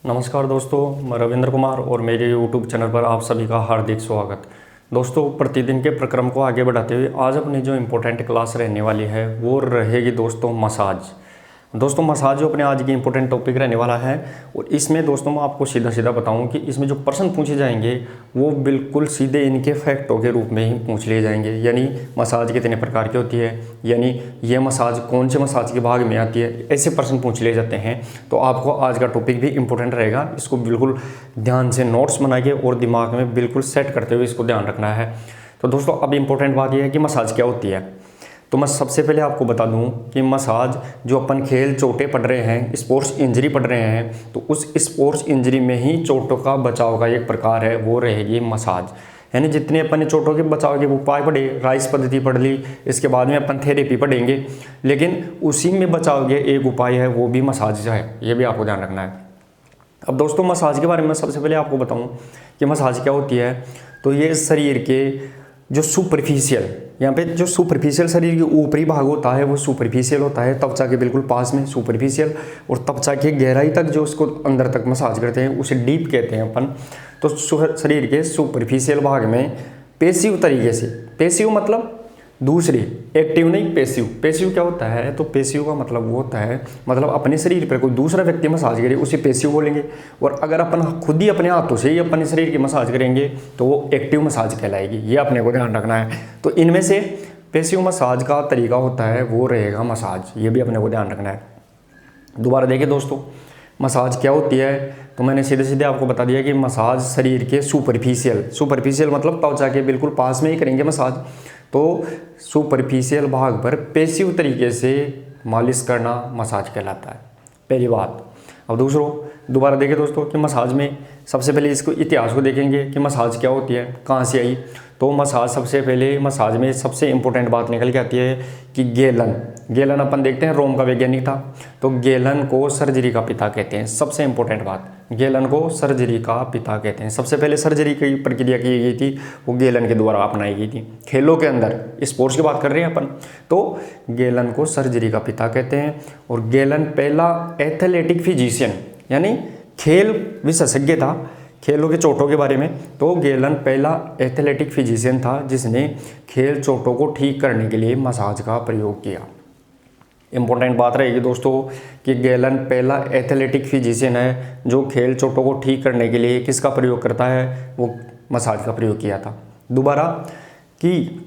नमस्कार दोस्तों, मैं रविंद्र कुमार और मेरे YouTube चैनल पर आप सभी का हार्दिक स्वागत। दोस्तों, प्रतिदिन के प्रक्रम को आगे बढ़ाते हुए आज अपनी जो इम्पोर्टेंट क्लास रहने वाली है वो रहेगी दोस्तों मसाज। दोस्तों मसाज जो अपने आज की इम्पोर्टेंट टॉपिक रहने वाला है और इसमें दोस्तों मैं आपको सीधा सीधा बताऊं कि इसमें जो प्रश्न पूछे जाएंगे वो बिल्कुल सीधे इनके फैक्टों के रूप में ही पूछ लिए जाएंगे। यानी मसाज कितने प्रकार की होती है, यानी ये मसाज कौन से मसाज के भाग में आती है, ऐसे प्रश्न पूछ लिए जाते हैं। तो आपको आज का टॉपिक भी इम्पोर्टेंट रहेगा, इसको बिल्कुल ध्यान से नोट्स बनाइए और दिमाग में बिल्कुल सेट करते हुए इसको ध्यान रखना है। तो दोस्तों अब इम्पोर्टेंट बात यह है कि मसाज क्या होती है। तो मैं सबसे पहले आपको बता दूं कि मसाज जो अपन खेल चोटें पड़ रहे हैं, स्पोर्ट्स इंजरी पड़ रहे हैं, तो उस स्पोर्ट्स इंजरी में ही चोटों का बचाव का एक प्रकार है, वो रहेगी मसाज। यानी जितने अपन ने चोटों के बचाव के उपाय पढ़े, राइस पद्धति पढ़ ली, इसके बाद में अपन थेरेपी पढ़ेंगे, लेकिन उसी में बचाव के एक उपाय है वो भी मसाज है, ये भी आपको ध्यान रखना है। अब दोस्तों मसाज के बारे में सबसे पहले आपको बताऊं कि मसाज क्या होती है। तो ये शरीर के जो सुपरफिशियल, यहाँ पे जो सुपरफिशियल शरीर के ऊपरी भाग होता है वो सुपरफिशियल होता है, त्वचा के बिल्कुल पास में सुपरफिशियल, और त्वचा की गहराई तक जो उसको अंदर तक मसाज करते हैं उसे डीप कहते हैं अपन। तो शरीर के सुपरफिशियल भाग में पेसिव तरीके से, पेसिव मतलब दूसरी, एक्टिव नहीं, पेसिव। पेसिव क्या होता है, तो पेसिव का मतलब वो होता है, मतलब अपने शरीर पर कोई दूसरा व्यक्ति मसाज करे उसे पेसिव बोलेंगे, और अगर अपन खुद ही अपने हाथों से ही अपने शरीर की मसाज करेंगे तो वो एक्टिव मसाज कहलाएगी। ये अपने को ध्यान रखना है। तो इनमें से पेसिव मसाज का तरीका होता है वो रहेगा मसाज, ये भी अपने को ध्यान रखना है। दोबारा देखिए दोस्तों, मसाज क्या होती है। तो मैंने सीधे सीधे आपको बता दिया कि मसाज शरीर के सुपरफिशियल मतलब त्वचा के बिल्कुल पास में ही करेंगे मसाज। तो सुपरफिशियल भाग पर पेसिव तरीके से मालिश करना मसाज कहलाता है, पहली बात। अब दोबारा देखिए दोस्तों कि मसाज में सबसे पहले इसको इतिहास को देखेंगे कि मसाज क्या होती है, कहाँ से आई। तो मसाज सबसे पहले मसाज में सबसे इम्पोर्टेंट बात निकल के आती है कि गेलन अपन देखते हैं रोम का वैज्ञानिक था, तो गेलन को सर्जरी का पिता कहते हैं। सबसे इम्पोर्टेंट बात, गेलन को सर्जरी का पिता कहते हैं। सबसे पहले सर्जरी की प्रक्रिया की गई थी वो गेलन के द्वारा अपनाई गई थी खेलों के अंदर, स्पोर्ट्स की बात कर रहे हैं अपन। तो गेलन को सर्जरी का पिता कहते हैं, और गेलन पहला एथलेटिक फिजिशियन यानी खेल विशेषज्ञ था, खेलों के चोटों के बारे में। तो गेलन पहला एथलेटिक फिजिशियन था जिसने खेल चोटों को ठीक करने के लिए मसाज का प्रयोग किया। इम्पोर्टेंट बात रहेगी दोस्तों कि गेलन पहला एथलेटिक फिजिशियन है जो खेल चोटों को ठीक करने के लिए किसका प्रयोग करता है, वो मसाज का प्रयोग किया था। दोबारा कि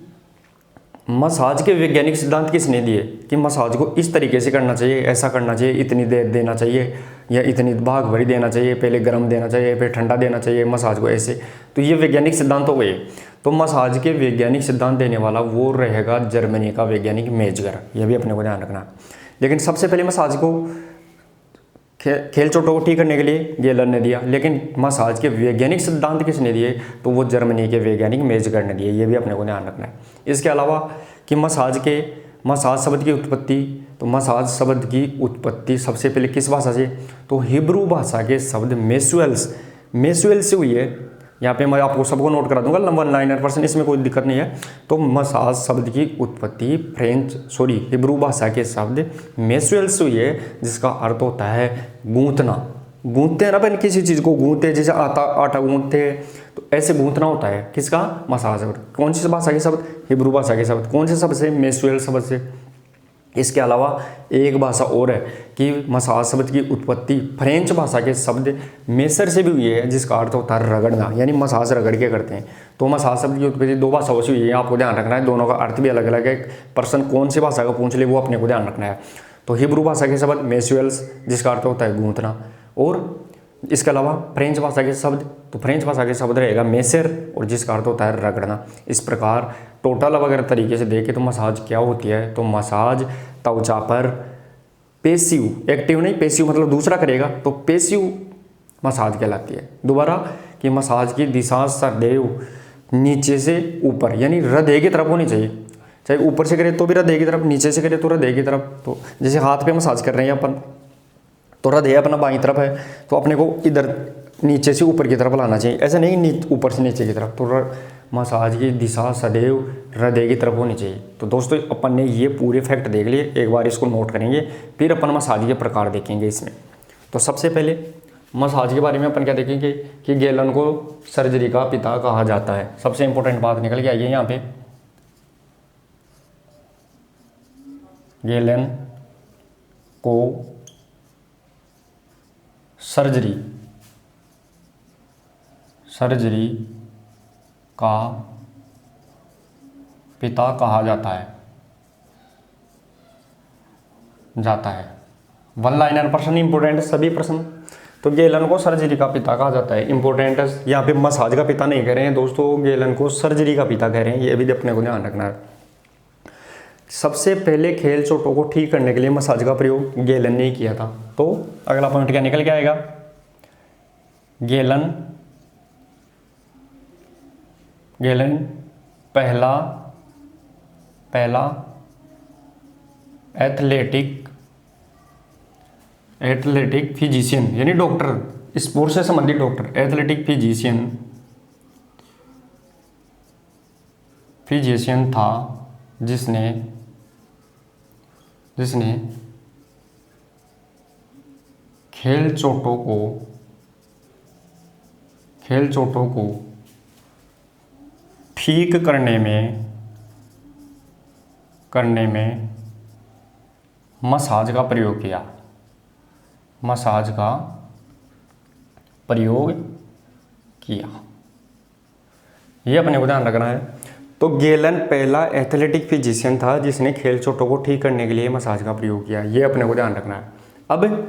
मसाज के वैज्ञानिक सिद्धांत किसने दिए कि मसाज को इस तरीके से करना चाहिए, ऐसा करना चाहिए, इतनी देर देना चाहिए या इतनी भाग भरी देना चाहिए, पहले गर्म देना चाहिए फिर ठंडा देना चाहिए मसाज को ऐसे। तो ये वैज्ञानिक सिद्धांत हो गए। तो मसाज के वैज्ञानिक सिद्धांत देने वाला वो रहेगा जर्मनी का वैज्ञानिक मेजगर, यह भी अपने को ध्यान रखना। लेकिन सबसे पहले मसाज को खेल चोटों को ठीक करने के लिए गेलन ने दिया, लेकिन मसाज के वैज्ञानिक सिद्धांत किसने दिए, तो वो जर्मनी के वैज्ञानिक मेजगर ने दिए, ये भी अपने को ध्यान रखना है। इसके अलावा कि मसाज शब्द की उत्पत्ति, तो मसाज शब्द की उत्पत्ति सबसे पहले किस भाषा से, तो हिब्रू भाषा के शब्द मेसुएल से हुई है। यहाँ पे मैं आपको सबको नोट करा दूंगा 100%, इसमें कोई दिक्कत नहीं है। तो मसाज शब्द की उत्पत्ति हिब्रू भाषा के शब्द मेसुएल से हुई है, जिसका अर्थ होता है गूंथना। गूंथते हैं ना अपन किसी चीज़ को, गूंथते जैसे आटा गूंथते हैं, तो ऐसे गूंथना होता है किसका, मसाज शब्द। कौन सी भाषा के शब्द, हिब्रू भाषा के शब्द। कौन से शब्द से, मेसुएल शब्द से। इसके अलावा एक भाषा और है कि मसाज शब्द की उत्पत्ति फ्रेंच भाषा के शब्द मेसर से भी हुई है, जिसका अर्थ होता है रगड़ना, यानी मसाज रगड़ के करते हैं। तो मसाज शब्द की उत्पत्ति दो भाषाओं से हुई है, आपको ध्यान रखना है। दोनों का अर्थ भी अलग अलग है, पर्सन कौन सी भाषा का पूछ ले वो अपने को ध्यान रखना है। तो हिब्रू भाषा के शब्द मेसुएल्स, जिसका अर्थ होता है गूंथना, और इसके अलावा फ्रेंच भाषा के शब्द, तो फ्रेंच भाषा के शब्द रहेगा मेसर, और जिसका अर्थ होता है रगड़ना। इस प्रकार टोटल अब अगर तरीके से देखें तो मसाज क्या होती है, तो मसाज त्वचा पर पेसिव, एक्टिव नहीं, पेसिव मतलब दूसरा करेगा, तो पेसिव मसाज कहलाती है। दोबारा कि मसाज की दिशा सदैव नीचे से ऊपर यानी हृदय की तरफ होनी चाहिए, चाहे ऊपर से करे तो भी हृदय की तरफ, नीचे से करे तो हृदय की तरफ। तो जैसे हाथ पे मसाज कर रहे हैं अपन, तो हृदय अपना बाईं तरफ है, तो अपने को इधर नीचे से ऊपर की तरफ लाना चाहिए, ऐसा नहीं ऊपर से नीचे की तरफ। तो मसाज की दिशा सदैव हृदय की तरफ होनी चाहिए। तो दोस्तों अपन ने ये पूरे फैक्ट देख लिए, एक बार इसको नोट करेंगे, फिर अपन मसाज के प्रकार देखेंगे इसमें। तो सबसे पहले मसाज के बारे में अपन क्या देखेंगे कि गैलन को सर्जरी का पिता कहा जाता है। सबसे इंपॉर्टेंट बात निकल के आई है यहाँ पे, गैलन को सर्जरी का पिता कहा जाता है। वन लाइनर प्रश्न इंपॉर्टेंट सभी प्रश्न। तो गैलन को सर्जरी का पिता कहा जाता है, इंपॉर्टेंट। यहाँ पे मसाज का पिता नहीं कह रहे हैं दोस्तों, गैलन को सर्जरी का पिता कह रहे हैं, ये भी अपने को ध्यान रखना है। सबसे पहले खेल चोटों को ठीक करने के लिए मसाज का प्रयोग गैलन ने किया था। तो अगला पॉइंट क्या निकल के आएगा, गैलन पहला एथलेटिक फिजिशियन यानी डॉक्टर, स्पोर्ट्स से संबंधित डॉक्टर, एथलेटिक फिजिशियन था जिसने खेल चोटों को ठीक करने में मसाज का प्रयोग किया। ये अपने को ध्यान रखना है। तो गैलन पहला एथलेटिक फिजिशियन था जिसने खेल चोटों को ठीक करने के लिए मसाज का प्रयोग किया, ये अपने को ध्यान रखना है। अब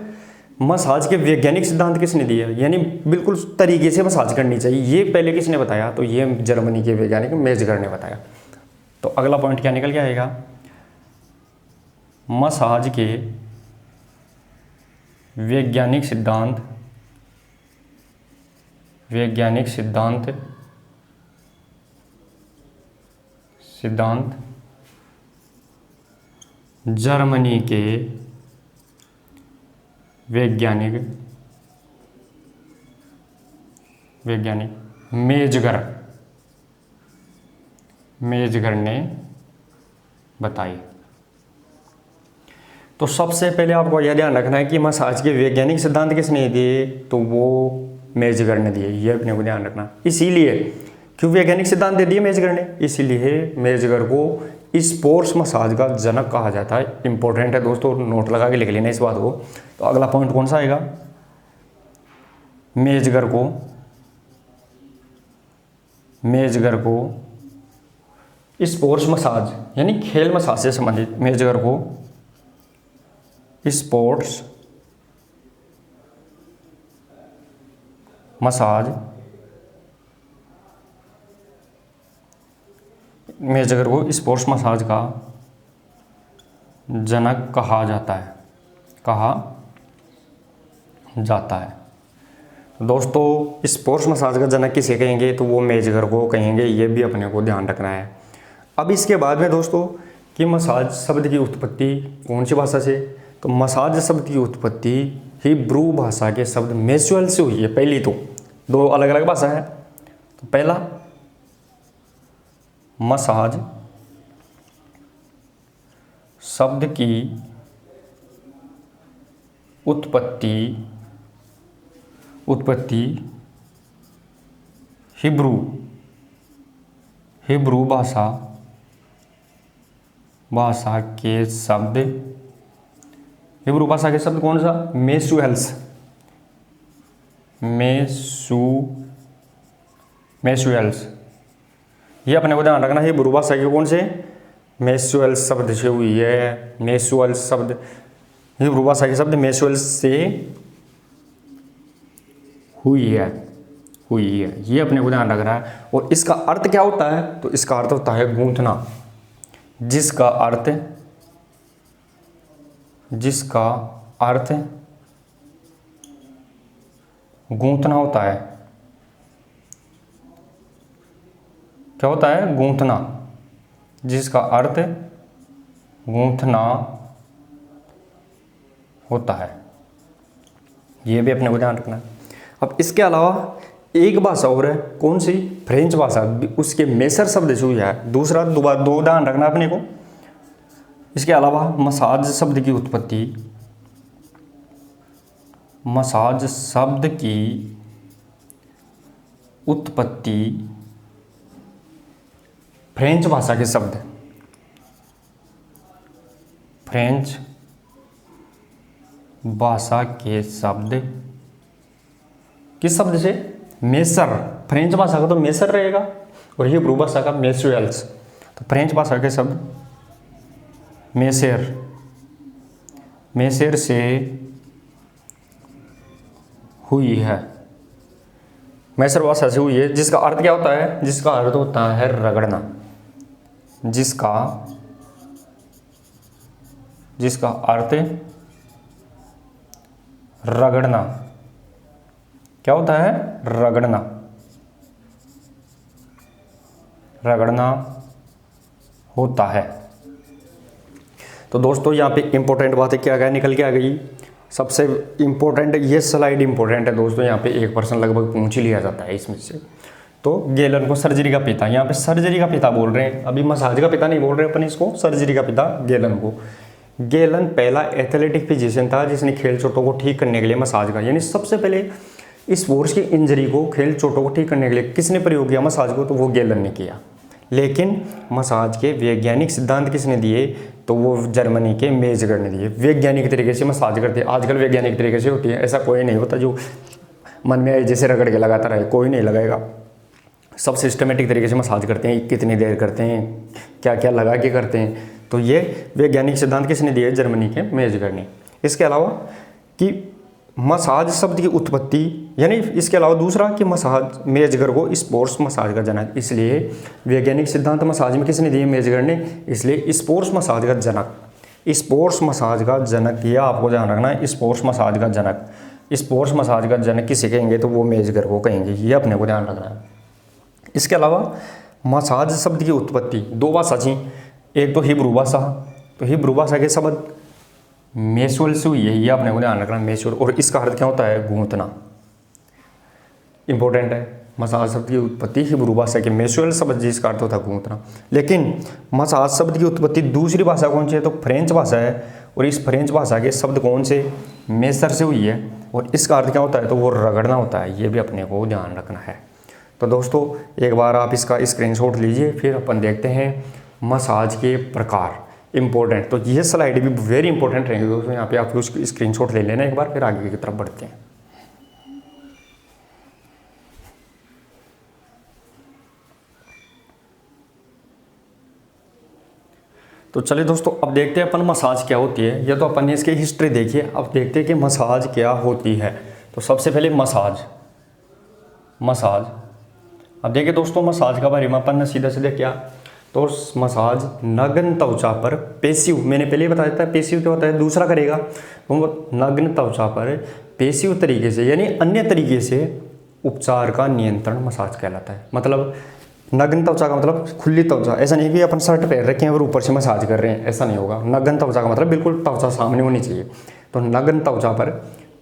मसाज के वैज्ञानिक सिद्धांत किसने दिया, यानी बिल्कुल तरीके से मसाज करनी चाहिए, ये पहले किसने बताया, तो ये जर्मनी के वैज्ञानिक मेजगर ने बताया। तो अगला पॉइंट क्या निकल के आएगा, मसाज के वैज्ञानिक सिद्धांत जर्मनी के वैज्ञानिक मेजगर ने बताई। तो सबसे पहले आपको यह ध्यान रखना है कि मसाज के वैज्ञानिक सिद्धांत किसने दिए, तो वो मेजगर ने दिए, ये अपने को ध्यान रखना। इसीलिए क्यों वैज्ञानिक सिद्धांत दे दिए मेजगर ने, इसीलिए मेजगर को स्पोर्ट्स मसाज का जनक कहा जाता है। इंपॉर्टेंट है दोस्तों, नोट लगा के लिख लेना इस बात को। तो अगला पॉइंट कौन सा आएगा, मेजगर को स्पोर्ट्स मसाज यानी खेल मसाज से संबंधित, मेजगर को स्पोर्ट्स मसाज, मेजगर को स्पोर्ट्स मसाज का जनक कहा जाता है। दोस्तों स्पोर्ट्स मसाज का जनक किसे कहेंगे, तो वो मेजगर को कहेंगे, ये भी अपने को ध्यान रखना है। अब इसके बाद में दोस्तों कि मसाज शब्द की उत्पत्ति कौन सी भाषा से, तो मसाज शब्द की उत्पत्ति हिब्रू भाषा के शब्द मैस्युअल से हुई है। पहली तो दो अलग अलग भाषा है। तो पहला मसाज शब्द की उत्पत्ति हिब्रू भाषा के शब्द, हिब्रू भाषा के शब्द कौन सा, मैस्युअल्स, ये अपने को ध्यान रखना है। हिब्रू भाषा के कौन से, मैस्युअल्स शब्द से हुई है। मैस्युअल्स शब्द हिब्रू भाषा के शब्द मैस्युअल्स से हुई है, ये अपने को ध्यान रखना है। और इसका अर्थ क्या होता है, तो इसका अर्थ होता है गूंथना, जिसका अर्थ गूंथना होता है। क्या होता है, गूंथना, जिसका अर्थ गूंथना होता है, ये भी अपने को ध्यान रखना है। अब इसके अलावा एक भाषा और है, कौन सी, फ्रेंच भाषा, उसके मेसर शब्द से हुई है। दूसरा दो ध्यान रखना अपने को। इसके अलावा मसाज शब्द की उत्पत्ति मसाज शब्द की उत्पत्ति फ्रेंच भाषा के शब्द, फ्रेंच भाषा के शब्द, किस शब्द से? मेसर। फ्रेंच भाषा का तो मेसर रहेगा और हिब्रू भाषा का मेसुएल्स। तो फ्रेंच भाषा के शब्द मेसेर, मेसेर से हुई है, मैसर भाषा से हुई है, जिसका अर्थ क्या होता है? जिसका अर्थ होता है रगड़ना, जिसका अर्थ रगड़ना। क्या होता है? रगड़ना, रगड़ना होता है। तो दोस्तों यहाँ पे इंपॉर्टेंट बातें क्या क्या निकल के आ गई। सबसे इंपॉर्टेंट, ये स्लाइड इंपॉर्टेंट है दोस्तों, यहाँ पे 1% लगभग पूछ ही लिया जाता है इसमें से। तो गैलन को सर्जरी का पिता, यहाँ पे सर्जरी का पिता बोल रहे हैं, अभी मसाज का पिता नहीं बोल रहे अपन इसको, सर्जरी का पिता गैलन को। गैलन पहला एथलेटिक फिजिशियन था जिसने खेल चोटों को ठीक करने के लिए मसाज का, यानी सबसे पहले स्पोर्ट्स की इंजरी को, खेल चोटों को ठीक करने के लिए किसने प्रयोग किया मसाज को? तो वो गैलन ने किया। लेकिन मसाज के वैज्ञानिक सिद्धांत किसने दिए? तो वो जर्मनी के मेजगर ने दिए। वैज्ञानिक तरीके से मसाज करते हैं, आजकल वैज्ञानिक तरीके से होती है, ऐसा कोई नहीं होता जो मन में आए जैसे रगड़ के लगाता रहे, कोई नहीं लगाएगा। सब सिस्टमेटिक तरीके से मसाज करते हैं, कितनी देर करते हैं, क्या क्या लगा के करते हैं। तो ये वैज्ञानिक सिद्धांत किसने दिए? जर्मनी के मेजगर ने। इसके अलावा कि मसाज शब्द की उत्पत्ति, यानी इसके अलावा दूसरा कि मसाज, मेजगर को स्पोर्ट्स मसाज का जनक, इसलिए वैज्ञानिक सिद्धांत मसाज में किसने दिए? मेजगर ने, इसलिए स्पोर्ट्स मसाज का जनक, स्पोर्ट्स मसाज का जनक, यह आपको ध्यान रखना है। स्पोर्ट्स मसाज का जनक, स्पोर्ट्स मसाज का जनक किसे कहेंगे? तो वो मेजगर को कहेंगे, ये अपने को ध्यान रखना है। इसके अलावा मसाज शब्द की उत्पत्ति दो भाषा थी, एक तो हिब्रू भाषा, तो हिब्रू भाषा के शब्द मेसुअल से हुई है, ये अपने को ध्यान रखना, मेसुअल, और इसका अर्थ क्या होता है? गूंथना। इंपॉर्टेंट है, मसाज शब्द की उत्पत्ति हिब्रू भाषा के मेसुअल शब्द जिसका अर्थ होता है गूंथना। लेकिन मसाज शब्द की उत्पत्ति दूसरी भाषा कौन सी है? तो फ्रेंच भाषा है, और इस फ्रेंच भाषा के शब्द कौन से? मेसर से हुई है, और इसका अर्थ क्या होता है? तो वो रगड़ना होता है, ये भी अपने को ध्यान रखना है। तो दोस्तों एक बार आप इसका स्क्रीनशॉट लीजिए, फिर अपन देखते हैं मसाज के प्रकार। इंपॉर्टेंट, तो ये स्लाइड भी वेरी इंपॉर्टेंट रहेंगे दोस्तों, यहाँ पे आप उसकी स्क्रीनशॉट ले लेना एक बार, फिर आगे की तरफ बढ़ते हैं। तो चलिए दोस्तों अब देखते हैं अपन मसाज क्या होती है। ये तो अपन ने इसकी हिस्ट्री देखी है, अब देखते हैं कि मसाज क्या होती है। तो सबसे पहले मसाज, अब देखिए दोस्तों मसाज का बारे में अपन सीधा सीधा क्या, तो मसाज नग्न त्वचा पर पेशिव, मैंने पहले ही बताया था पेशिव क्या होता है, दूसरा करेगा, तो नग्न त्वचा पर पेशिव तरीके से यानी अन्य तरीके से उपचार का नियंत्रण मसाज कहलाता है। मतलब नग्न त्वचा का मतलब खुली त्वचा, ऐसा नहीं कि अपन शर्ट पहन रखे हैं और ऊपर से मसाज कर रहे हैं, ऐसा नहीं होगा। नग्न त्वचा का मतलब बिल्कुल त्वचा सामने होनी चाहिए। तो नग्न त्वचा पर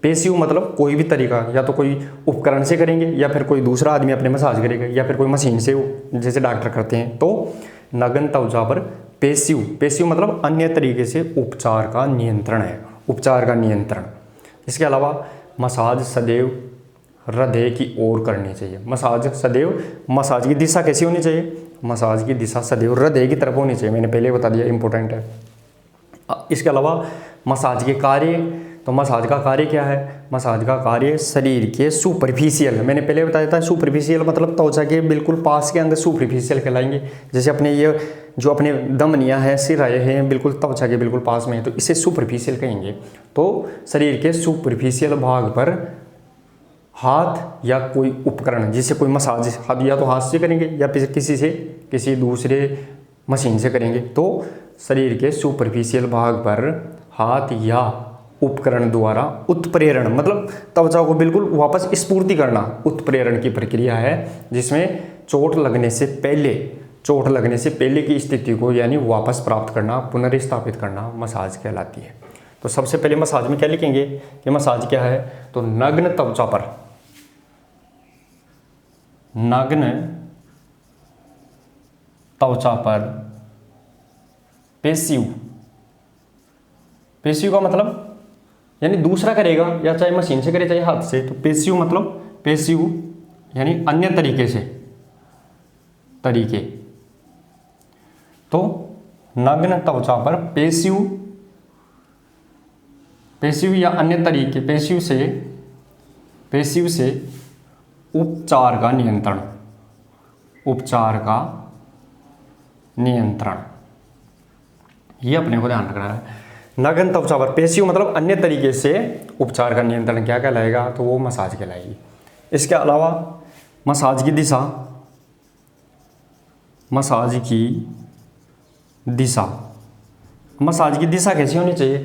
पेशिव मतलब कोई भी तरीका, या तो कोई उपकरण से करेंगे, या फिर कोई दूसरा आदमी अपने मसाज करेगा, या फिर कोई मशीन से जैसे डॉक्टर करते हैं। तो नग्न त्वचा पर पेशिव मतलब अन्य तरीके से उपचार का नियंत्रण है, उपचार का नियंत्रण। इसके अलावा मसाज सदैव हृदय की ओर करनी चाहिए। मसाज सदैव, मसाज की दिशा कैसी होनी चाहिए? मसाज की दिशा सदैव हृदय की तरफ होनी चाहिए, मैंने पहले बता दिया, इंपॉर्टेंट है। इसके अलावा मसाज के कार्य, तो मसाज का कार्य क्या है? मसाज का कार्य शरीर के सुपरफिशियल, मैंने पहले बताया था सुपरफिशियल मतलब त्वचा के बिल्कुल पास के अंदर सुपरफिशियल कहलाएंगे। जैसे अपने ये जो अपने धमनियाँ हैं, सिराएँ हैं, बिल्कुल त्वचा के बिल्कुल पास में है, तो इसे सुपरफिशियल कहेंगे। तो शरीर के सुपरफिशियल भाग पर हाथ या कोई उपकरण, जिससे कोई मसाज, हाथ या तो हाथ से करेंगे या फिर किसी दूसरे मशीन से करेंगे। तो शरीर के सुपरफिशियल भाग पर हाथ या उपकरण द्वारा उत्प्रेरण, मतलब त्वचा को बिल्कुल वापस स्फूर्ति करना, उत्प्रेरण की प्रक्रिया है, जिसमें चोट लगने से पहले की स्थिति को यानी वापस प्राप्त करना, पुनर्स्थापित करना मसाज कहलाती है। तो सबसे पहले मसाज में क्या लिखेंगे कि मसाज क्या है? तो नग्न त्वचा पर, नग्न त्वचा पर पेशिव का मतलब यानी दूसरा करेगा, या चाहे मशीन से करे चाहे हाथ से। तो पैसिव मतलब पैसिव यानी अन्य तरीके से, तरीके। तो नग्न त्वचा पर पैसिव या अन्य तरीके, पैसिव से उपचार का नियंत्रण, ये अपने को ध्यान रखना है। नग्न त्वचा पर पैसिव मतलब अन्य तरीके से उपचार का नियंत्रण क्या कहलाएगा, तो वो मसाज कहलाएगी। इसके अलावा मसाज की दिशा, मसाज की दिशा कैसी होनी चाहिए,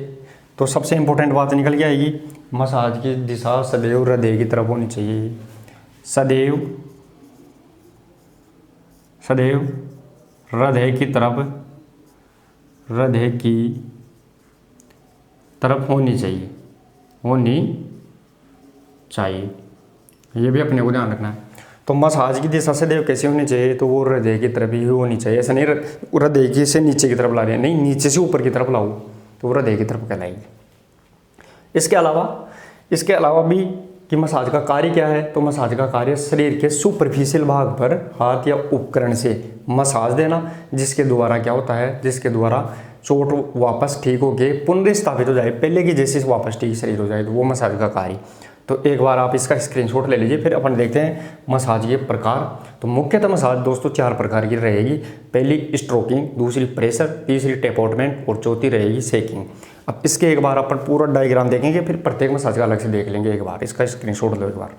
तो सबसे इंपॉर्टेंट बात निकल के आएगी। मसाज की दिशा सदैव हृदय की तरफ होनी चाहिए, सदैव हृदय की तरफ होनी चाहिए, ये भी अपने को ध्यान रखना है। तो मसाज की दिशा सदैव कैसे होनी चाहिए, तो वो हृदय की तरफ ही होनी चाहिए। ऐसा नहीं हृदय की से नीचे की तरफ ला रहे हैं, नहीं, नीचे से ऊपर की तरफ लाओ तो हृदय की तरफ कहलाएगी। इसके अलावा भी कि मसाज का कार्य क्या है, तो मसाज का कार्य शरीर के सुपरफिशियल भाग पर हाथ या उपकरण से मसाज देना, जिसके द्वारा क्या होता है, जिसके द्वारा चोट वापस ठीक होके पुनर्स्थापित हो जाए, पहले की जैसे वापस ठीक शरीर हो जाए, तो वो मसाज का कार्य। तो एक बार आप इसका स्क्रीनशॉट ले लीजिए। फिर अपन देखते हैं मसाज के प्रकार। तो मुख्यतः मसाज दोस्तों 4 प्रकार की रहेगी। पहली स्ट्रोकिंग, दूसरी प्रेशर, तीसरी टेपआउटमेंट और चौथी रहेगी शेकिंग। अब इसके एक बार अपन पूरा डायग्राम देखेंगे, फिर प्रत्येक मसाज का अलग से देख लेंगे। एक बार इसका स्क्रीनशॉट लो एक बार।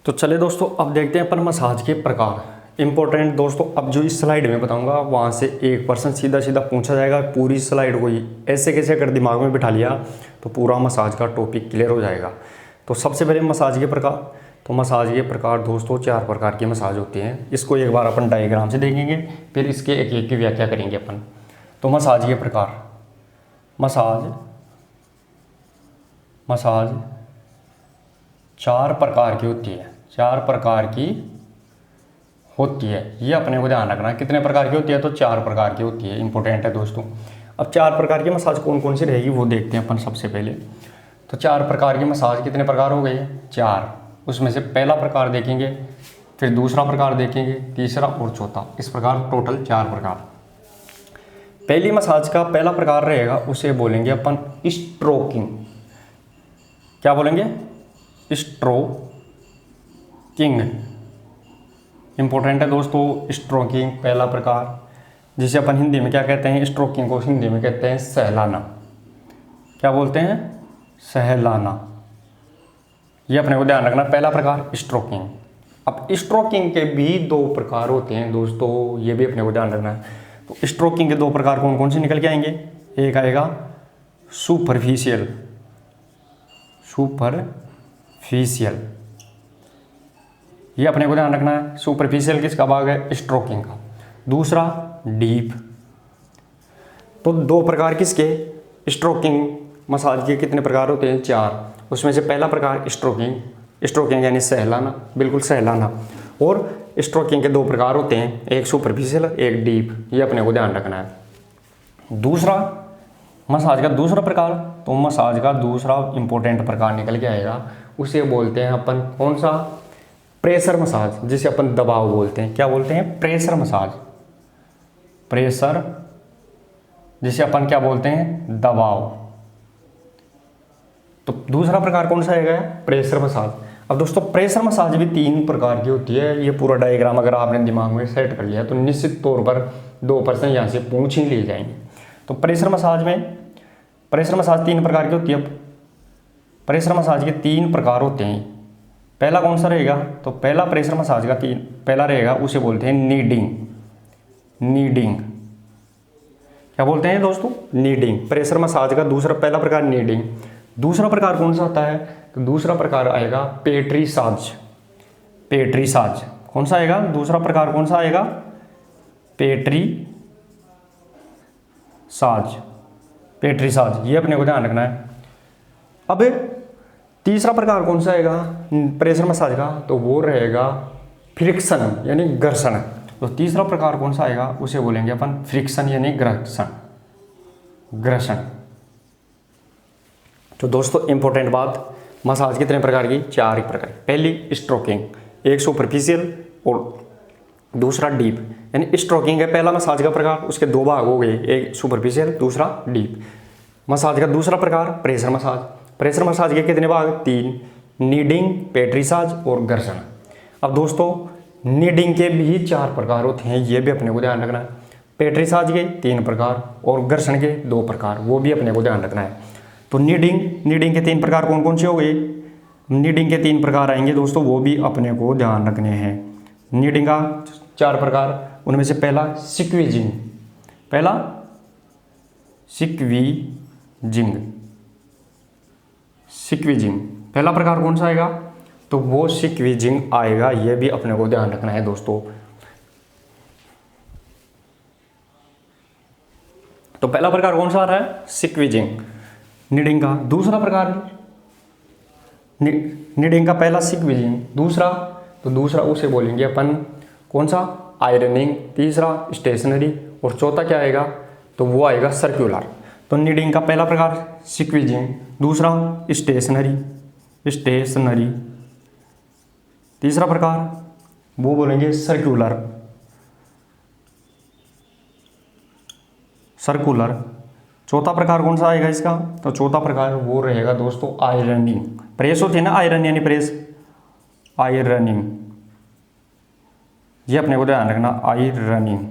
तो चले दोस्तों, अब देखते हैं अपन मसाज के प्रकार। इंपॉर्टेंट दोस्तों, अब जो इस स्लाइड में बताऊंगा वहाँ से 1% सीधा पूछा जाएगा। पूरी स्लाइड को ही ऐसे कैसे अगर दिमाग में बिठा लिया तो पूरा मसाज का टॉपिक क्लियर हो जाएगा। तो सबसे पहले मसाज के प्रकार। तो मसाज के प्रकार दोस्तों 4 प्रकार की मसाज होती हैं। इसको एक बार अपन डायग्राम से देखेंगे, फिर इसके एक एक की व्याख्या करेंगे अपन। तो मसाज के प्रकार, मसाज 4 प्रकार की होती है, 4 प्रकार की होती है। ये अपने को ध्यान रखना है। कितने प्रकार की होती है, तो 4 प्रकार की होती है। इंपॉर्टेंट है दोस्तों। अब 4 प्रकार की मसाज कौन कौन सी रहेगी वो देखते हैं अपन सबसे पहले। तो 4 प्रकार की मसाज, कितने प्रकार हो गए, 4। उसमें से पहला प्रकार देखेंगे, फिर दूसरा प्रकार देखेंगे, तीसरा और चौथा, इस प्रकार टोटल 4 प्रकार। पहली मसाज का पहला प्रकार रहेगा, उसे बोलेंगे अपन स्ट्रोकिंग। क्या बोलेंगे, स्ट्रोकिंग। इंपॉर्टेंट है दोस्तों, स्ट्रोकिंग पहला प्रकार, जिसे अपन हिंदी में क्या कहते हैं, स्ट्रोकिंग को हिंदी में कहते हैं सहलाना। क्या बोलते हैं, सहलाना। ये अपने को ध्यान रखना, पहला प्रकार स्ट्रोकिंग। अब स्ट्रोकिंग के भी 2 प्रकार होते हैं दोस्तों, ये भी अपने को ध्यान रखना है। तो स्ट्रोकिंग के 2 प्रकार कौन कौन से निकल के आएंगे, एक आएगा सुपरफिशियल, ये अपने को ध्यान रखना है। सुपरफिशियल किसका भाग है, स्ट्रोकिंग का। दूसरा डीप। तो 2 प्रकार किसके, स्ट्रोकिंग मसाज के कितने प्रकार होते हैं, 4। उसमें से पहला प्रकार स्ट्रोकिंग यानी सहलाना, बिल्कुल सहलाना। और स्ट्रोकिंग के 2 प्रकार होते हैं, एक सुपरफिशियल, एक डीप। ये अपने को ध्यान रखना है। दूसरा मसाज का दूसरा प्रकार, तो मसाज का दूसरा इंपॉर्टेंट प्रकार निकल के आएगा, उसे बोलते हैं अपन कौन सा, प्रेशर मसाज, जिसे अपन दबाव बोलते हैं। क्या बोलते हैं, प्रेशर मसाज। प्रेशर जिसे अपन क्या बोलते हैं, दबाव। तो दूसरा प्रकार कौन सा आएगा, प्रेशर मसाज। अब दोस्तों प्रेशर मसाज भी 3 प्रकार की होती है। ये पूरा डायग्राम अगर आपने दिमाग में सेट कर लिया तो निश्चित तौर पर 2% यहाँ से पूछ ही लिए जाएंगे। तो प्रेशर मसाज 3 प्रकार की होती है। प्रेशर मसाज के 3 प्रकार होते हैं। पहला कौन सा रहेगा, तो पहला प्रेशर मसाज का पहला रहेगा, उसे बोलते हैं नीडिंग। क्या बोलते हैं दोस्तों, नीडिंग। प्रेशर मसाज का पहला प्रकार नीडिंग। दूसरा प्रकार कौन सा आता है, तो दूसरा प्रकार आएगा पेट्री साज। कौन सा आएगा, दूसरा प्रकार कौन सा आएगा, पेट्री साज। ये अपने को ध्यान रखना है। अब तीसरा प्रकार कौन सा आएगा प्रेशर मसाज का, तो वो रहेगा फ्रिक्शन यानी घर्षण। तो तीसरा प्रकार कौन सा आएगा उसे बोलेंगे अपन फ्रिक्शन यानी घर्षण। तो दोस्तों इंपॉर्टेंट बात, मसाज कितने प्रकार की, 4 प्रकार। पहली स्ट्रोकिंग, एक सुपरफिशियल और दूसरा डीप। यानी स्ट्रोकिंग है पहला मसाज का प्रकार, उसके 2 भाग हो गए, एक सुपरफिशियल दूसरा डीप। मसाज का दूसरा प्रकार प्रेशर मसाज। प्रेशर मसाज के कितने भाग, 3, नीडिंग, पेट्रिसाज और घर्षण। अब दोस्तों नीडिंग के भी 4 प्रकार होते हैं, ये भी अपने को ध्यान रखना है। पेट्रिसाज के 3 प्रकार और घर्षण के 2 प्रकार, वो भी अपने को ध्यान रखना है। तो नीडिंग के 3 प्रकार कौन कौन से हो गए, नीडिंग के 3 प्रकार आएंगे दोस्तों, वो भी अपने को ध्यान रखने हैं। नीडिंग का 4 प्रकार, उनमें से पहला स्क्वीजिंग, स्क्वीजिंग पहला प्रकार कौन सा आएगा, तो वो स्क्वीजिंग आएगा, ये भी अपने को ध्यान रखना है दोस्तों। तो पहला प्रकार कौन सा आ रहा है, स्क्वीजिंग नीडिंग का। दूसरा प्रकार नीडिंग का पहला स्क्वीजिंग, दूसरा उसे बोलेंगे अपन कौन सा, आयरनिंग। तीसरा स्टेशनरी और चौथा क्या आएगा, तो वो आएगा सर्कुलर। तो नीडिंग का पहला प्रकार स्क्वीजिंग, दूसरा स्टेशनरी, तीसरा प्रकार वो बोलेंगे सर्कुलर। चौथा प्रकार कौन सा आएगा इसका, तो चौथा प्रकार वो रहेगा दोस्तों आयरनिंग। प्रेस होती है ना, आयरन यानी प्रेस, आयरनिंग, ये अपने को ध्यान रखना, आयरनिंग।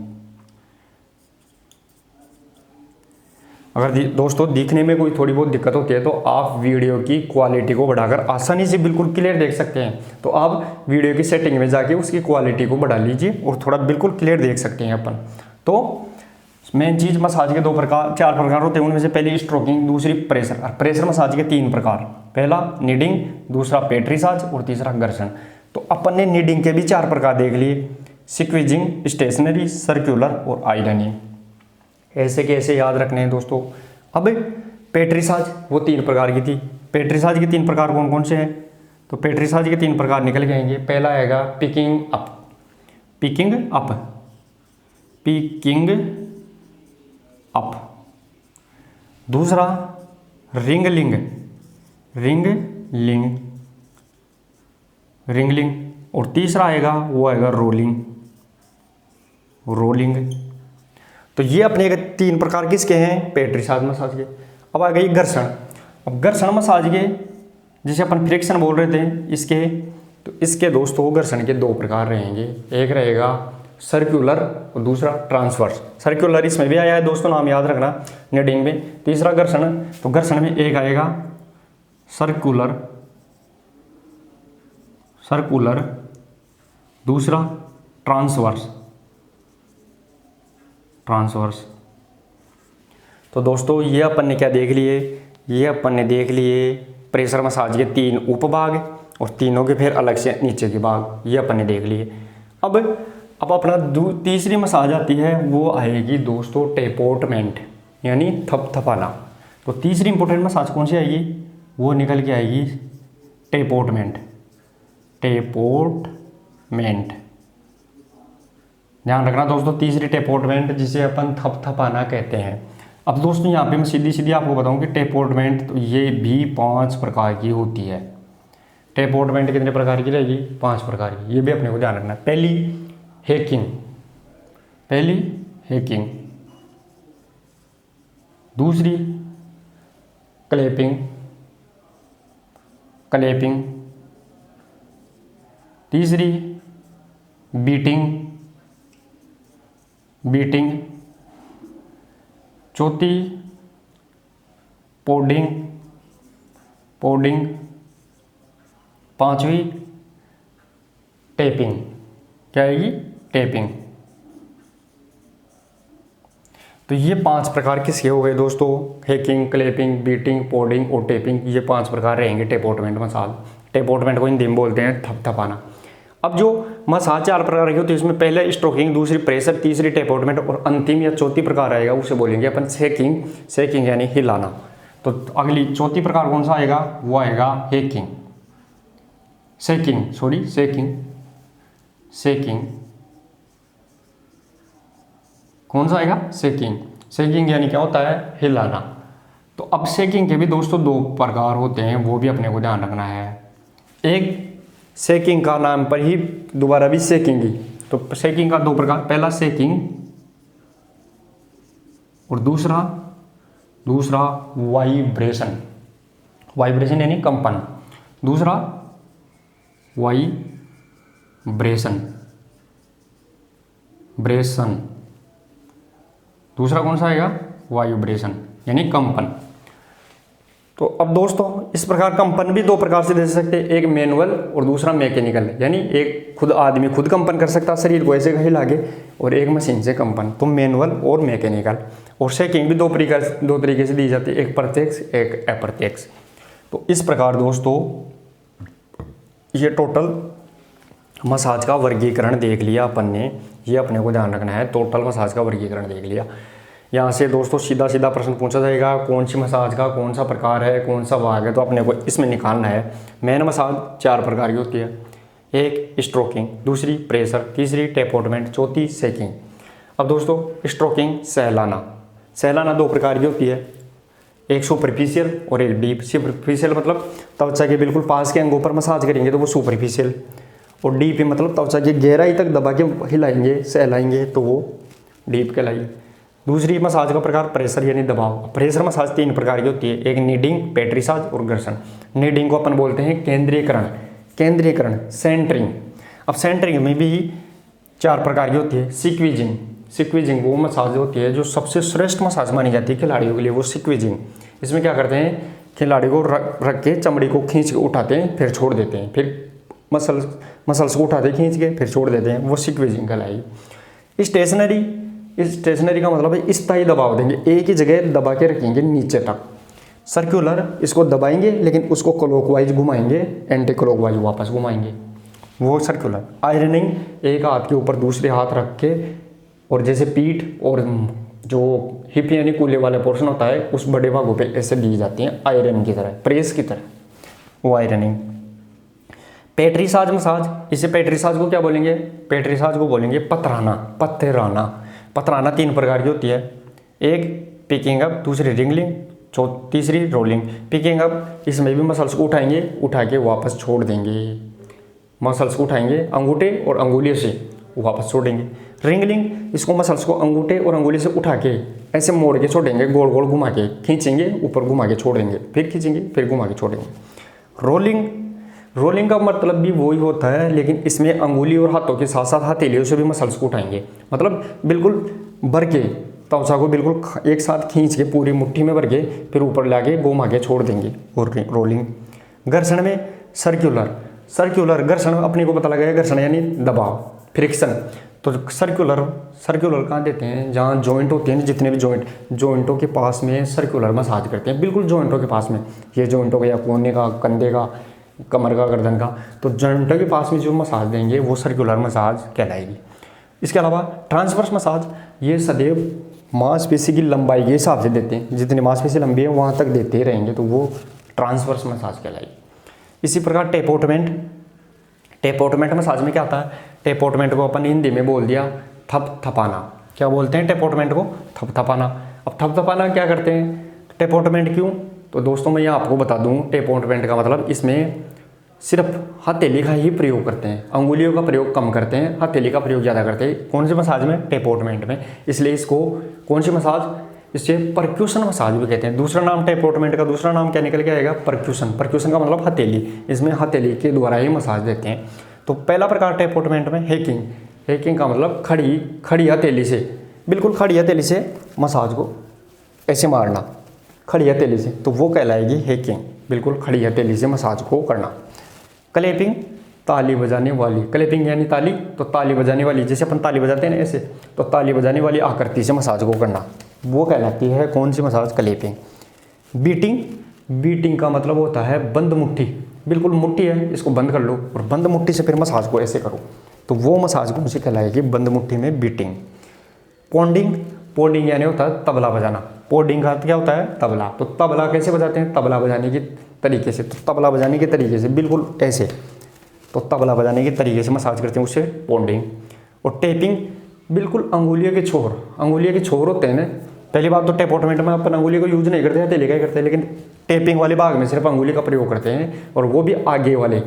अगर दोस्तों दिखने में कोई थोड़ी बहुत दिक्कत होती है तो आप वीडियो की क्वालिटी को बढ़ाकर आसानी से बिल्कुल क्लियर देख सकते हैं। तो आप वीडियो की सेटिंग में जाके उसकी क्वालिटी को बढ़ा लीजिए और थोड़ा बिल्कुल क्लियर देख सकते हैं अपन। तो मेन चीज़, मसाज के 4 प्रकार होते हैं, उनमें से पहली स्ट्रोकिंग, दूसरी प्रेशर। प्रेशर मसाज के 3 प्रकार, पहला नीडिंग, दूसरा पेट्रिसाज और तीसरा घर्षण। तो अपन ने नीडिंग के भी 4 प्रकार देख लिए, स्क्वीजिंग, स्टेशनरी, सर्कुलर और आयरनिंग। ऐसे के ऐसे याद रखने हैं दोस्तों। अब पेट्रिसाज वो 3 प्रकार की थी। पेट्रिसाज के 3 प्रकार कौन कौन से हैं, तो पेट्रिसाज के 3 प्रकार निकल के आएंगे। पहला आएगा पिकिंग अप, दूसरा रिंगलिंग और तीसरा आएगा वो आएगा रोलिंग। तो ये अपने 3 प्रकार किसके हैं, पेट्रिसाज मसाज के। अब आ गई घर्षण। अब घर्षण मसाज के, जिसे अपन फ्रिक्शन बोल रहे थे इसके, तो इसके दोस्तों घर्षण के 2 प्रकार रहेंगे, एक रहेगा सर्कुलर और दूसरा ट्रांसवर्स। सर्कुलर इसमें भी आया है दोस्तों, नाम याद रखना, नीडिंग में। तीसरा घर्षण, तो घर्षण में एक आएगा सर्कुलर, दूसरा ट्रांसवर्स। तो दोस्तों ये अपन ने क्या देख लिए, ये अपन ने देख लिए प्रेशर मसाज के 3 उपभाग और तीनों के फिर अलग से नीचे के भाग, ये अपन ने देख लिए। अब अपना तीसरी मसाज आती है, वो आएगी दोस्तों टेपोटमेंट यानी थपथपाना। तो तीसरी इंपॉर्टेंट मसाज कौन सी आएगी, वो निकल के आएगी टेपोटमेंट। ध्यान रखना दोस्तों, तीसरी टेपोटमेंट, जिसे अपन थपथपाना कहते हैं। अब दोस्तों यहाँ पे मैं सीधी आपको बताऊँ कि टेपोटमेंट तो ये भी 5 प्रकार की होती है। टेपोटमेंट कितने प्रकार की रहेगी, 5 प्रकार की, ये भी अपने को ध्यान रखना है। पहली हैकिंग, दूसरी क्लैपिंग, तीसरी बीटिंग, चौथी पोडिंग, पांचवी टेपिंग। क्या आएगी, टेपिंग। तो ये 5 प्रकार किसके हो गए दोस्तों, हैकिंग, क्लैपिंग, बीटिंग, पोडिंग और टेपिंग, ये 5 प्रकार रहेंगे टेपोटमेंट मसाज। टेपोटमेंट को हिंदी में बोलते हैं थपथपाना। अब जो मसाज 4 प्रकार की होती है, उसमें पहले स्ट्रोकिंग, दूसरी प्रेशर, तीसरी टेपोटमेंट और अंतिम या चौथी प्रकार आएगा, उसे बोलेंगे अपन सेकिंग यानी हिलाना। तो अगली चौथी प्रकार कौन सा आएगा, वो आएगा सेकिंग। कौन सा आएगा? शेकिंग। शेकिंग यानी क्या होता है? हिलाना। तो अब शेकिंग के भी दोस्तों दो प्रकार होते हैं, वो भी अपने को ध्यान रखना है। एक शेकिंग का नाम पर ही दोबारा भी शेकिंग ही। तो शेकिंग का दो प्रकार, पहला शेकिंग और दूसरा वाइब्रेशन। वाइब्रेशन यानी कंपन। दूसरा वाइब्रेशन ब्रेशन। दूसरा कौन सा आएगा? वाइब्रेशन यानी कंपन। तो अब दोस्तों इस प्रकार कंपन भी दो प्रकार से दे सकते हैं, एक मैनुअल और दूसरा मैकेनिकल। यानी एक खुद आदमी खुद कंपन कर सकता है शरीर को ऐसे हिला के, और एक मशीन से कंपन। तो मैनुअल और मैकेनिकल। और शेकिंग भी दो तरीके से दी जाती है, एक प्रत्यक्ष एक अप्रत्यक्ष। तो इस प्रकार दोस्तों ये टोटल मसाज का वर्गीकरण देख लिया अपन ने। ये अपने को ध्यान रखना है, टोटल मसाज का वर्गीकरण देख लिया। यहाँ से दोस्तों सीधा प्रश्न पूछा जाएगा, कौन सी मसाज का कौन सा प्रकार है, कौन सा भाग है, तो अपने को इसमें निकालना है। मेन मसाज 4 प्रकार की होती है, एक स्ट्रोकिंग, दूसरी प्रेशर, तीसरी टैपोटमेंट, चौथी शेकिंग। अब दोस्तों स्ट्रोकिंग सहलाना 2 प्रकार की होती है, एक सुपरफिशियल और एक डीप। सुपरफिशियल मतलब त्वचा के बिल्कुल पास के अंगों पर मसाज करेंगे तो वो सुपरफिशियल, और डीप मतलब त्वचा की गहराई तक दबा के हिलाएंगे सहलाएंगे तो वो डीप कहलाएगी। दूसरी मसाज का प्रकार प्रेशर यानी दबाव। प्रेशर मसाज 3 प्रकार की होती है, एक नीडिंग, पेट्रीसाज और घर्षण। नीडिंग को अपन बोलते हैं केंद्रीयकरण सेंटरिंग। अब सेंटरिंग में भी 4 प्रकार की होती है, सिक्विजिंग वो मसाज होती है जो सबसे श्रेष्ठ मसाज मानी जाती है खिलाड़ियों के लिए, वो सिक्विजिंग। इसमें क्या करते हैं, खिलाड़ी को रख के चमड़ी को खींच के उठाते हैं फिर छोड़ देते हैं, फिर मसल्स को उठाते खींच के फिर छोड़ देते हैं, वो सिक्विजिंग कहलाएगी। स्टेशनरी का मतलब है स्थायी दबाव देंगे, एक ही जगह दबा के रखेंगे नीचे तक। सर्कुलर इसको दबाएंगे लेकिन उसको क्लॉकवाइज घुमाएंगे, एंटी क्लॉकवाइज वापस घुमाएंगे, वो सर्कुलर। आयरनिंग एक हाथ के ऊपर दूसरे हाथ रख के, और जैसे पीठ और जो हिप यानी कूल्हे वाला पोर्शन होता है उस बड़े भागों पे ऐसे दी जाती हैं आयरन की तरह, प्रेस की तरह, वो आयरनिंग। पेट्रीसाज मसाज, इसे पेट्रीसाज को क्या बोलेंगे? पेट्रीसाज को बोलेंगे पथराना 3 प्रकार की होती है, एक पिकिंग अप, दूसरी रिंगलिंग, तीसरी रोलिंग। पिकिंग अप इसमें भी मसल्स को उठाएंगे, उठा के वापस छोड़ देंगे, मसल्स को उठाएंगे अंगूठे और अंगुलियों से वापस छोड़ेंगे। रिंगलिंग इसको मसल्स को अंगूठे और अंगुली से उठा के ऐसे मोड़ के छोड़ेंगे, गोल गोल घुमा के खींचेंगे, ऊपर घुमा के छोड़ेंगे, फिर खींचेंगे फिर घुमा के छोड़ेंगे। रोलिंग का मतलब भी वही होता है, लेकिन इसमें अंगुली और हाथों के साथ साथ हथेलियों से भी मसल्स को उठाएंगे, मतलब बिल्कुल भर के त्वचा को बिल्कुल एक साथ खींच के पूरी मुट्ठी में भर के फिर ऊपर लाके घुमा के छोड़ देंगे, और रोलिंग। घर्षण में सर्कुलर घर्षण अपने को पता लगा, घर्षण यानी दबाव, फ्रिक्शन। तो सर्कुलर कहाँ देते हैं? जहाँ जॉइंट होते हैं, जितने भी जॉइंटों के पास में सर्कुलर मसाज करते हैं, बिल्कुल जॉइंटों के पास में, ये जॉइंट हो गया कोने का, कंधे का, कमर का, गर्दन का, तो जॉइंटों के पास में जो मसाज देंगे वो सर्कुलर मसाज कहलाएगी। इसके अलावा ट्रांसवर्स मसाज, ये सदैव मांसपेशी की लंबाई के हिसाब से देते हैं, जितनी मांसपेशी लंबी है वहाँ तक देते रहेंगे तो वो ट्रांसवर्स मसाज कहलाएगी। इसी प्रकार टेपोटमेंट मसाज में क्या आता है? टेपोटमेंट को अपन हिंदी में बोल दिया थपथपाना। क्या बोलते हैं टेपोटमेंट को? थपथपाना। अब थपथपाना क्या करते हैं? टेपोटमेंट क्यों? तो दोस्तों मैं यहाँ आपको बता दूँ, टेपोटमेंट का मतलब इसमें सिर्फ हथेली का ही प्रयोग करते हैं, अंगुलियों का प्रयोग कम करते हैं, हथेली का प्रयोग ज़्यादा करते हैं। कौन से मसाज में? टेपोटमेंट में। इसलिए इसको कौन सी मसाज? इसे परक्यूशन मसाज भी कहते हैं। दूसरा नाम टेपोटमेंट का दूसरा नाम क्या निकल के आएगा? परक्यूशन का मतलब हथेली, इसमें हथेली के द्वारा ही मसाज देते हैं। तो पहला प्रकार टेपोटमेंट में हैकिंग का मतलब खड़ी हथेली से, बिल्कुल खड़ी हथेली से मसाज को ऐसे मारना, खड़ी हथेली से, तो वो कहलाएगी हैकिंग, बिल्कुल खड़ी हथेली से मसाज को करना। क्लैपिंग, ताली बजाने वाली, क्लैपिंग यानी ताली, तो ताली बजाने वाली, जैसे अपन ताली बजाते हैं ना ऐसे, तो ताली बजाने वाली आकृति से मसाज को करना, वो कहलाती है कौन सी मसाज? क्लैपिंग। बीटिंग का मतलब होता है बंद मुट्ठी, बिल्कुल मुट्ठी है इसको बंद कर लो और बंद मुट्ठी से फिर मसाज को ऐसे करो, तो वो मसाज कौन सी कहलाएगी? बंद मुट्ठी में बीटिंग। पोडिंग यानी होता है तबला बजाना। पोडिंग का क्या होता है? तबला। तो तबला कैसे बजाते हैं? तबला बजाने की तरीके से, तो तबला बजाने के तरीके से बिल्कुल ऐसे, तो तबला बजाने के तरीके से मसाज करते हैं, उससे पोडिंग। और बिल्कुल अंगुलियों के छोर होते हैं ना। पहली बात तो टेपोटमेंट में अपन अंगुली को यूज नहीं करते हैं, हथेली का ही करते हैं, लेकिन टेपिंग वाले भाग में सिर्फ अंगुली का प्रयोग करते हैं, और वो भी आगे वाले।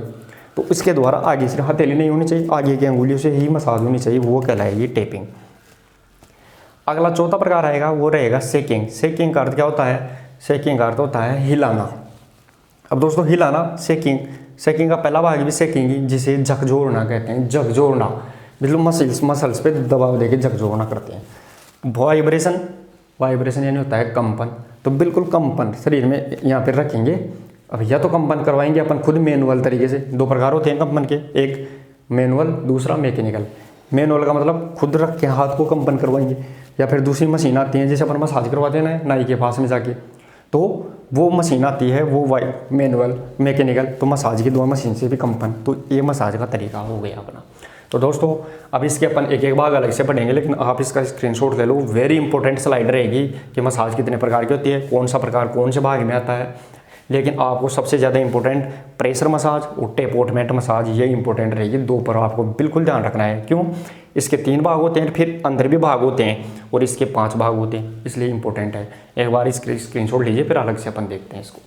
तो इसके द्वारा आगे सिर्फ हथेली नहीं होनी चाहिए, आगे की अंगुलियों से ही मसाज होनी चाहिए, वो कहलाएगी टेपिंग। अगला चौथा प्रकार आएगा वो रहेगा सेकिंग। सेकिंग का अर्थ क्या होता है? सेकिंग का अर्थ होता है हिलाना। अब दोस्तों हिलाना, सेकिंग का पहला भाग भी सेकिंग ही, जिसे झकझोरना कहते हैं। झकझोरना मतलब मसल्स पे दबाव देके झकझोरना करते हैं। वाइब्रेशन यानी होता है कंपन। तो बिल्कुल कंपन शरीर में यहाँ पे रखेंगे। अब या तो कंपन करवाएंगे अपन खुद मैनुअल तरीके से। दो प्रकार होते हैं कंपन के, एक मैनुअल, दूसरा मैकेनिकल। मैनुअल का मतलब खुद रख के हाथ को कंपन करवाएंगे, या फिर दूसरी मशीन आती है जैसे अपन मसाज करवाते हैं ना नाई के पास में जाके, तो वो मशीन आती है वो मैनुअल, मैकेनिकल। तो मसाज की दो मशीन से भी कंपन। तो ये मसाज का तरीका हो गया अपना। तो दोस्तों अब इसके अपन एक एक भाग अलग से पढ़ेंगे, लेकिन आप इसका स्क्रीनशॉट ले लो। वेरी इंपॉर्टेंट स्लाइड रहेगी कि मसाज कितने प्रकार की होती है, कौन सा प्रकार कौन से भाग में आता है। लेकिन आपको सबसे ज़्यादा इंपॉर्टेंट प्रेशर मसाज और टेपोटमेंट मसाज, ये इंपॉर्टेंट रहेगी। दो पर आपको बिल्कुल ध्यान रखना है। क्यों? इसके 3 भाग होते हैं, फिर अंदर भी भाग होते हैं, और इसके 5 भाग होते हैं, इसलिए इंपॉर्टेंट है। एक बार इसके स्क्रीनशॉट लीजिए, फिर अलग से अपन देखते हैं इसको।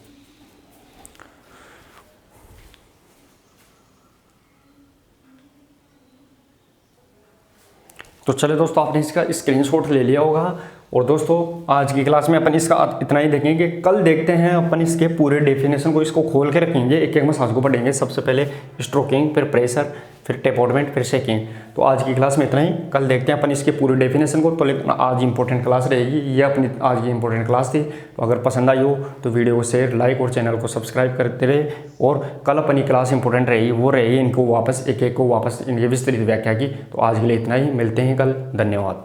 तो चले दोस्तों, आपने इसका स्क्रीनशॉट ले लिया होगा। और दोस्तों आज की क्लास में अपन इसका इतना ही देखेंगे। कल देखते हैं अपन इसके पूरे डेफिनेशन को, इसको खोल के रखेंगे, एक एक मसाज को पढ़ेंगे। सबसे पहले स्ट्रोकिंग, फिर प्रेशर, फिर टेपोटमेंट, फिर शेकिंग। तो आज की क्लास में इतना ही। कल देखते हैं अपन इसके पूरे डेफिनेशन को। तो लेकिन आज इंपॉर्टेंट क्लास रहेगी, ये अपनी आज की इंपॉर्टेंट क्लास थी। तो अगर पसंद आई हो तो वीडियो को शेयर, लाइक और चैनल को सब्सक्राइब करते रहे। और कल अपनी क्लास इंपॉर्टेंट रहेगी, वो रहेगी इनको वापस एक एक को वापस इनकी विस्तृत व्याख्या की। तो आज के लिए इतना ही, मिलते हैं कल। धन्यवाद।